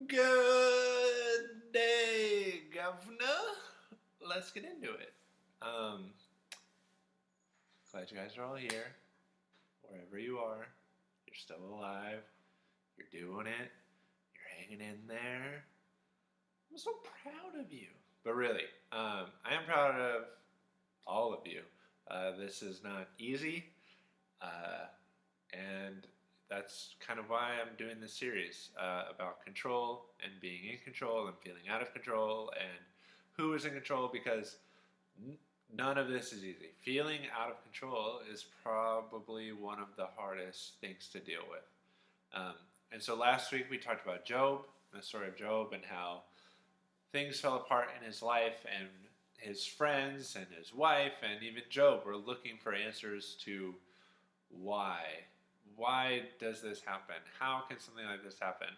Good day, Governor. Let's get into it. Um, Glad you guys are all here. Wherever you are, you're still alive. You're doing it. You're hanging in there. I'm so proud of you. But really, I am proud of all of you. This is not easy, uh, and that's kind of why I'm doing this series about control and being in control and feeling out of control and who is in control because none of this is easy. Feeling out of control is probably one of the hardest things to deal with. Um, and so last week we talked about Job, the story of Job, and how things fell apart in his life, and his friends and his wife and even Job were looking for answers to why. Why does this happen? How can something like this happen?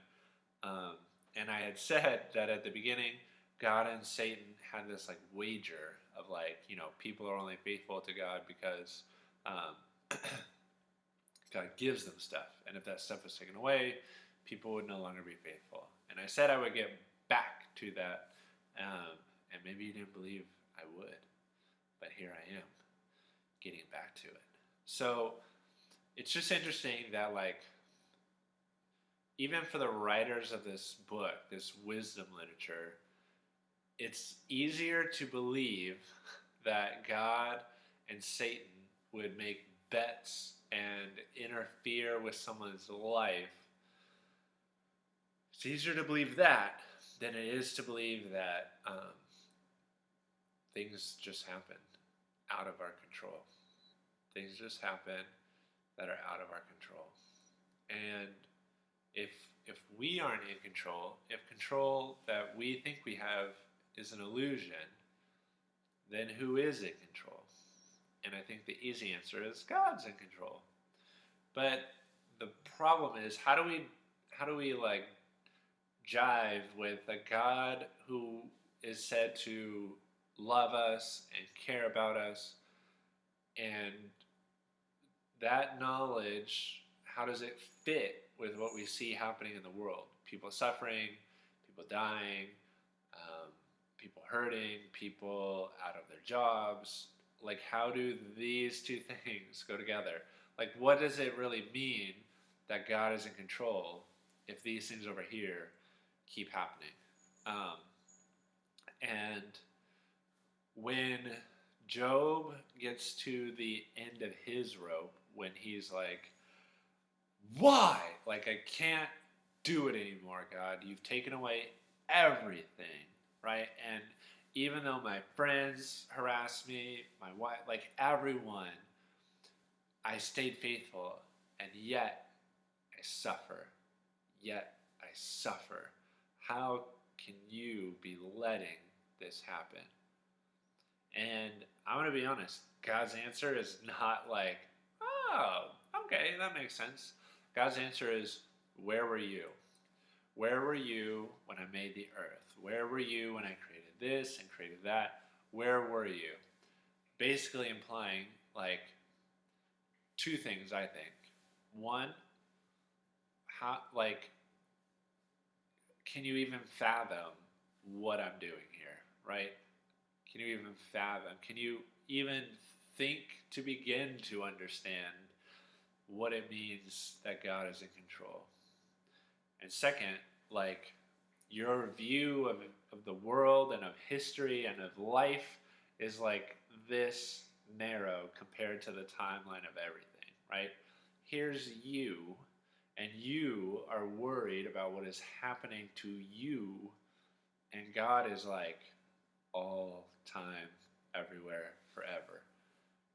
Um, and I had said that at the beginning, God and Satan had this like wager of like, people are only faithful to God because God gives them stuff. And if that stuff was taken away, people would no longer be faithful. And I said I would get back to that. And maybe you didn't believe I would. But here I am, getting back to it. So it's just interesting that, like, even for the writers of this book, this wisdom literature, it's easier to believe that God and Satan would make bets and interfere with someone's life. It's easier to believe that than it is to believe that things just happen out of our control. Things just happen that are out of our control. And if we aren't in control, if control that we think we have is an illusion, then who is in control? And I think the easy answer is God's in control. But the problem is, how do we like jive with a God who is said to love us and care about us, and that knowledge, how does it fit with what we see happening in the world? People suffering, people dying, people hurting, people out of their jobs. Like, how do these two things go together? Like, what does it really mean that God is in control if these things over here keep happening? And when Job gets to the end of his rope, when he's like, why? Like, I can't do it anymore, God. You've taken away everything, right? And even though my friends harass me, my wife, like everyone, I stayed faithful, and yet I suffer. Yet I suffer. How can you be letting this happen? And I'm going to be honest, God's answer is not like, oh, okay, that makes sense. God's answer is, where were you? Where were you when I made the earth? Where were you when I created this and created that? Where were you? Basically implying, like, two things, I think. One, how, like, can you even fathom what I'm doing here, right? Can you even fathom? Can you even think to begin to understand what it means that God is in control? And second, like, your view of the world and of history and of life is like this narrow compared to the timeline of everything, right? Here's you, and you are worried about what is happening to you, and God is like all time, everywhere, forever,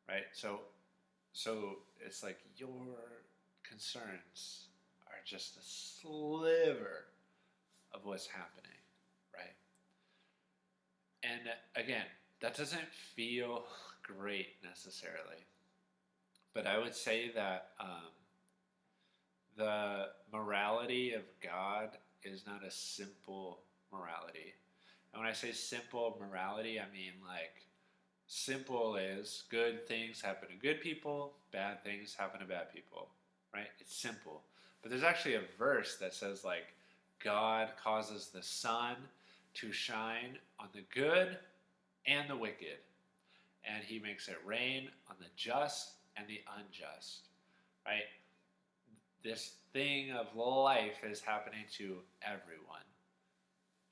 right? So it's like your concerns are just a sliver of what's happening, right? And again, that doesn't feel great necessarily, but I would say that the morality of God is not a simple morality. And when I say simple morality, I mean like simple is good things happen to good people, bad things happen to bad people, right? It's simple. But there's actually a verse that says like God causes the sun to shine on the good and the wicked, and he makes it rain on the just and the unjust, right? This thing of life is happening to everyone.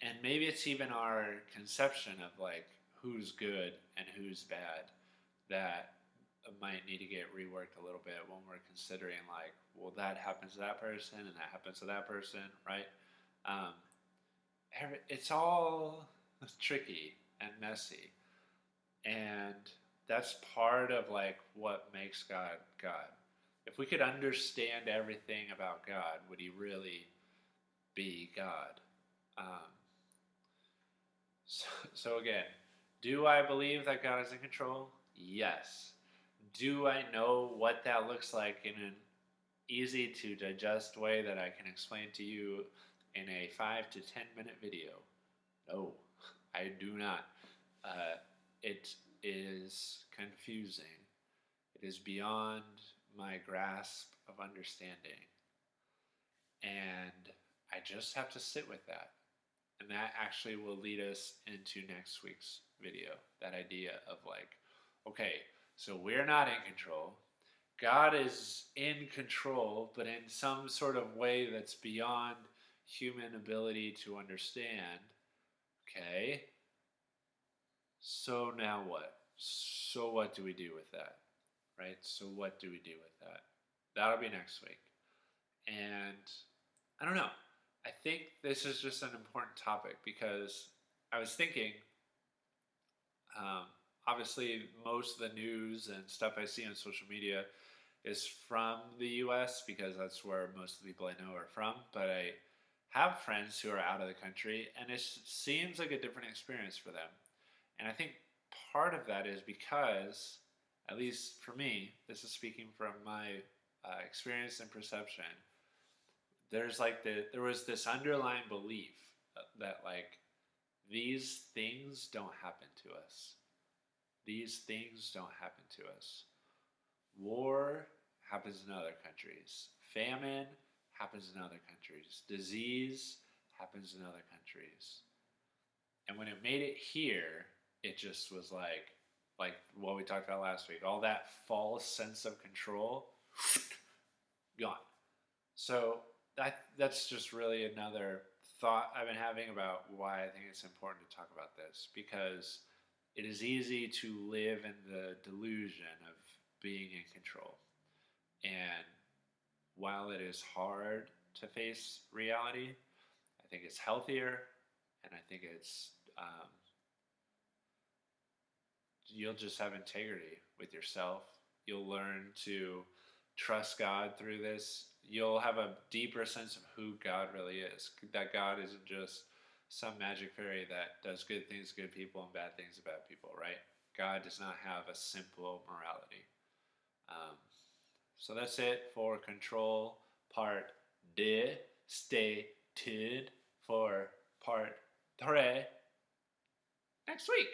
And maybe it's even our conception of like who's good and who's bad that might need to get reworked a little bit when we're considering like, well, that happens to that person and that happens to that person, right? Um, it's all tricky and messy, and that's part of like what makes God God. If we could understand everything about God, would He really be God? Um, so again, do I believe that God is in control? Yes. Do I know what that looks like in an easy to digest way that I can explain to you in a 5 to 10 minute video? No, I do not. It is confusing. It is beyond my grasp of understanding. And I just have to sit with that. And that actually will lead us into next week's video. That idea of like, okay, so we're not in control. God is in control, but in some sort of way that's beyond human ability to understand. Okay, so now what? So what do we do with that? Right? So what do we do with that? That'll be next week. And I don't know. I think this is just an important topic because I was thinking, um, obviously, most of the news and stuff I see on social media is from the US because that's where most of the people I know are from. But I have friends who are out of the country, and it seems like a different experience for them. And I think part of that is because, at least for me, this is speaking from my experience and perception. There was this underlying belief that like these things don't happen to us. These things don't happen to us. War happens in other countries. Famine happens in other countries. Disease happens in other countries. And when it made it here, it just was like what we talked about last week. All that false sense of control, gone. So that's just really another thought I've been having about why I think it's important to talk about this, because it is easy to live in the delusion of being in control. And while it is hard to face reality, I think it's healthier, and I think it's you'll just have integrity with yourself. You'll learn to trust God through this. You'll have a deeper sense of who God really is. That God isn't just some magic fairy that does good things to good people and bad things to bad people, right? God does not have a simple morality. Um, so that's it for Control Part 2. Stay tuned for Part 3 next week.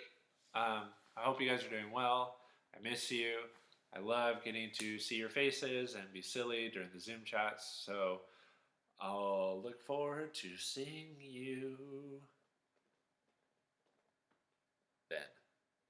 I hope you guys are doing well. I miss you. I love getting to see your faces and be silly during the Zoom chats. So I'll look forward to seeing you